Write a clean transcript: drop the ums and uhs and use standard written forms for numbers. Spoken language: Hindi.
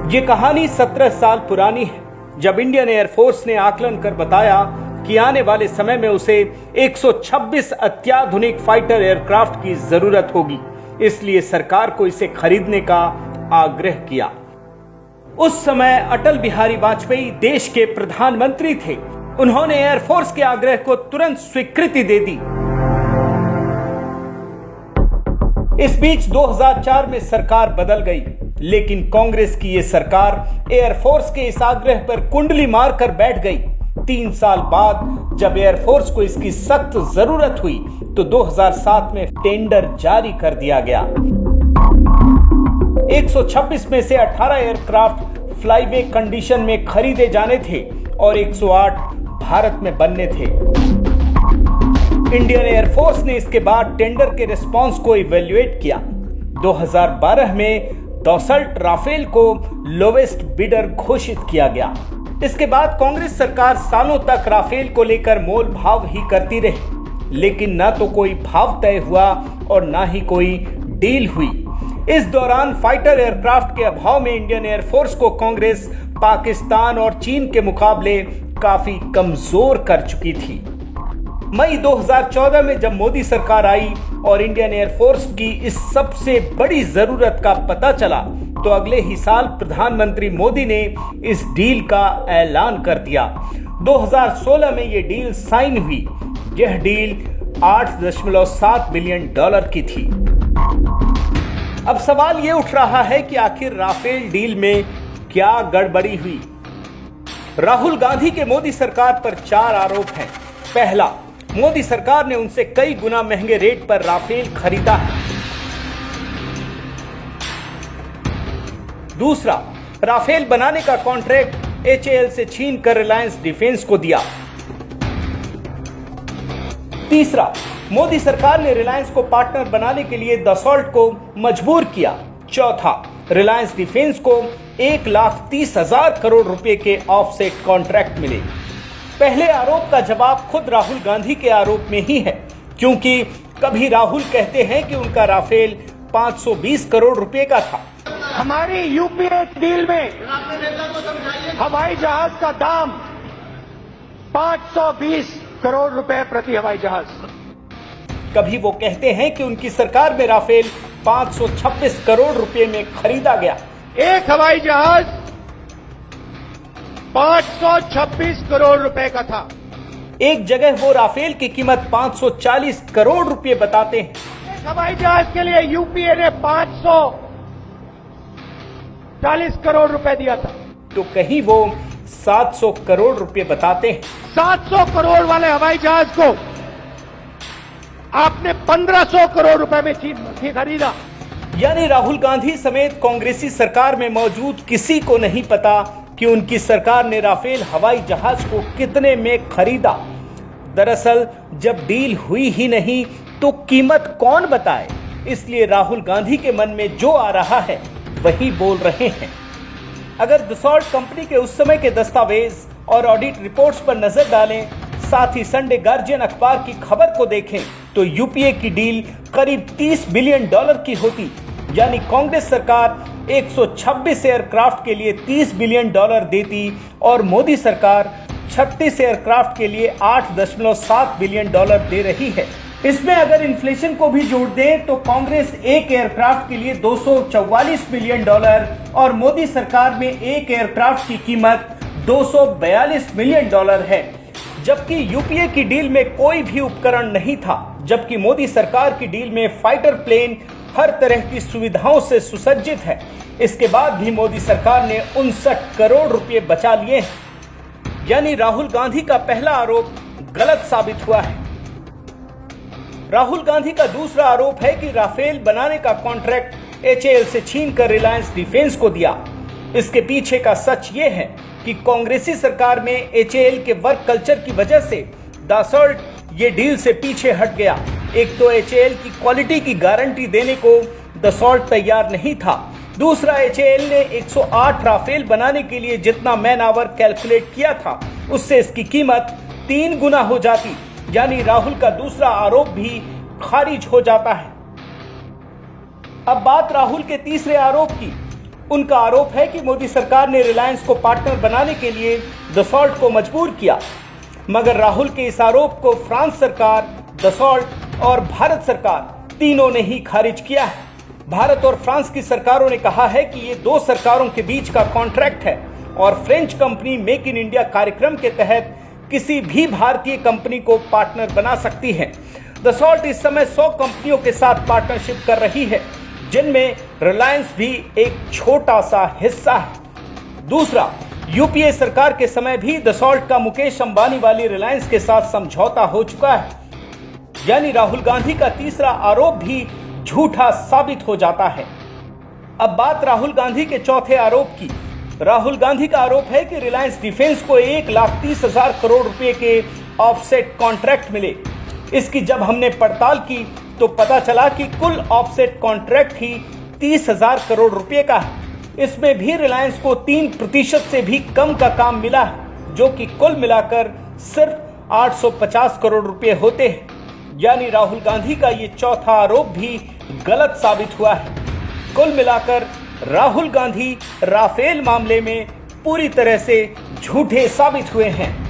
ये कहानी 17 साल पुरानी है, जब इंडियन एयरफोर्स ने आकलन कर बताया कि आने वाले समय में उसे 126 अत्याधुनिक फाइटर एयरक्राफ्ट की जरूरत होगी। इसलिए सरकार को इसे खरीदने का आग्रह किया। उस समय अटल बिहारी वाजपेयी देश के प्रधानमंत्री थे। उन्होंने एयरफोर्स के आग्रह को तुरंत स्वीकृति दे दी। इस बीच 2004 में सरकार बदल गई, लेकिन कांग्रेस की यह सरकार एयरफोर्स के इस आग्रह पर कुंडली मारकर बैठ गई। 3 साल बाद जब एयरफोर्स को इसकी सख्त जरूरत हुई तो 2007 में टेंडर जारी कर दिया गया। 126 में से 18 एयरक्राफ्ट फ्लाईवे कंडीशन में खरीदे जाने थे और 108 भारत में बनने थे। इंडियन एयरफोर्स ने इसके बाद टेंडर के रिस्पांस को इवैल्यूएट किया। 2012 में दसॉल्ट राफेल को लोवेस्ट बिडर घोषित किया गया। इसके बाद कांग्रेस सरकार सालों तक राफेल को लेकर मोल भाव ही करती रही, लेकिन ना तो कोई भाव तय हुआ और ना ही कोई डील हुई। इस दौरान फाइटर एयरक्राफ्ट के अभाव में इंडियन एयरफोर्स को कांग्रेस पाकिस्तान और चीन के मुकाबले काफी कमजोर कर चुकी थी। मई 2014 में जब मोदी सरकार आई और इंडियन एयरफोर्स की इस सबसे बड़ी जरूरत का पता चला तो अगले ही साल प्रधानमंत्री मोदी ने इस डील का ऐलान कर दिया। 2016 में यह डील साइन हुई। यह डील $8.7 बिलियन की थी। अब सवाल यह उठ रहा है कि आखिर राफेल डील में क्या गड़बड़ी हुई। राहुल गांधी के मोदी सरकार पर 4 आरोप हैं। पहला, मोदी सरकार ने उनसे कई गुना महंगे रेट पर राफेल खरीदा है। दूसरा, राफेल बनाने का कॉन्ट्रैक्ट एचएएल से छीन कर रिलायंस डिफेंस को दिया। तीसरा, मोदी सरकार ने रिलायंस को पार्टनर बनाने के लिए दसॉल्ट को मजबूर किया। चौथा, रिलायंस डिफेंस को 1,30,000 करोड़ रुपए के ऑफसेट कॉन्ट्रैक्ट मिले। पहले आरोप का जवाब खुद राहुल गांधी के आरोप में ही है, क्योंकि कभी राहुल कहते हैं कि उनका राफेल 520 करोड़ रुपए का था। हमारी यूपीए डील में हवाई जहाज का दाम 520 करोड़ रुपए प्रति हवाई जहाज। कभी वो कहते हैं कि उनकी सरकार में राफेल 526 करोड़ रुपए में खरीदा गया। एक हवाई जहाज 526 करोड़ रुपए का था। एक जगह वो राफेल की कीमत 540 करोड़ रुपए बताते हैं। एक हवाई जहाज के लिए यूपीए ने 540 करोड़ रुपए दिया था, तो कहीं वो 700 करोड़ रुपए बताते हैं। 700 करोड़ वाले हवाई जहाज को आपने 1500 करोड़ रुपए में खरीदा। यानी राहुल गांधी समेत कांग्रेसी सरकार में मौजूद किसी को नहीं पता कि उनकी सरकार ने राफेल हवाई जहाज को कितने में खरीदा। दरअसल जब डील हुई ही नहीं तो कीमत कौन बताए, इसलिए राहुल गांधी के मन में जो आ रहा है वही बोल रहे हैं। अगर दसॉल्ट कंपनी के उस समय के दस्तावेज और ऑडिट रिपोर्ट्स पर नजर डालें, साथ ही संडे गार्जियन अखबार की खबर को देखें तो यूपीए की डील करीब $30 बिलियन की होती। यानी कांग्रेस सरकार 126 एयरक्राफ्ट के लिए $30 बिलियन देती और मोदी सरकार 36 एयरक्राफ्ट के लिए $8.7 बिलियन दे रही है। इसमें अगर इन्फ्लेशन को भी जोड़ दें तो कांग्रेस एक एयरक्राफ्ट के लिए $244 बिलियन और मोदी सरकार में एक एयरक्राफ्ट की कीमत $242 मिलियन है। जबकि यूपीए की डील में कोई भी उपकरण नहीं था, जबकि मोदी सरकार की डील में फाइटर प्लेन हर तरह की सुविधाओं से सुसज्जित है। इसके बाद भी मोदी सरकार ने 59 करोड़ रुपए बचा लिए हैं। यानी राहुल गांधी का पहला आरोप गलत साबित हुआ है। राहुल गांधी का दूसरा आरोप है कि राफेल बनाने का कॉन्ट्रैक्ट एचएएल से छीनकर रिलायंस डिफेंस को दिया। इसके पीछे का सच ये है कि कांग्रेसी सरकार में एचएएल के वर्क कल्चर की वजह से दसॉल्ट ये डील से पीछे हट गया। एक तो एचएएल की क्वालिटी की गारंटी देने को दसॉल्ट तैयार नहीं था। दूसरा, एचएएल ने 108 राफेल बनाने के लिए जितना मैन आवर कैलकुलेट किया था उससे इसकी कीमत 3 गुना हो जाती। यानी राहुल का दूसरा आरोप भी खारिज हो जाता है। अब बात राहुल के तीसरे आरोप की। उनका आरोप है कि मोदी सरकार ने रिलायंस को पार्टनर बनाने के लिए दसॉल्ट को मजबूर किया, मगर राहुल के इस आरोप को फ्रांस सरकार, दसॉल्ट और भारत सरकार तीनों ने ही खारिज किया है। भारत और फ्रांस की सरकारों ने कहा है कि ये दो सरकारों के बीच का कॉन्ट्रैक्ट है और French company make in India कार्यक्रम के तहत किसी भी भारतीय कंपनी को पार्टनर बना सकती है। दसॉल्ट इस समय 100 कंपनियों के साथ पार्टनरशिप कर रही है, जिनमें रिलायंस भी एक छोटा सा हिस्सा है। दूसरा, यूपीए सरकार के समय भी दसॉल्ट का मुकेश अंबानी वाली रिलायंस के साथ समझौता हो चुका है, यानी राहुल गांधी का तीसरा आरोप भी झूठा साबित हो जाता है। अब बात राहुल गांधी के चौथे आरोप की। राहुल गांधी का आरोप है कि रिलायंस डिफेंस को 1,30,000 करोड़ रुपए के ऑफसेट कॉन्ट्रैक्ट मिले। इसकी जब हमने पड़ताल की तो पता चला कि कुल ऑफसेट कॉन्ट्रैक्ट ही 30,000 करोड़ रुपए का है। इसमें भी रिलायंस को 3% से भी कम का काम मिला है, जो कि कुल मिलाकर सिर्फ 850 करोड़ रुपए होते हैं। यानी राहुल गांधी का ये चौथा आरोप भी गलत साबित हुआ है। कुल मिलाकर राहुल गांधी राफेल मामले में पूरी तरह से झूठे साबित हुए हैं।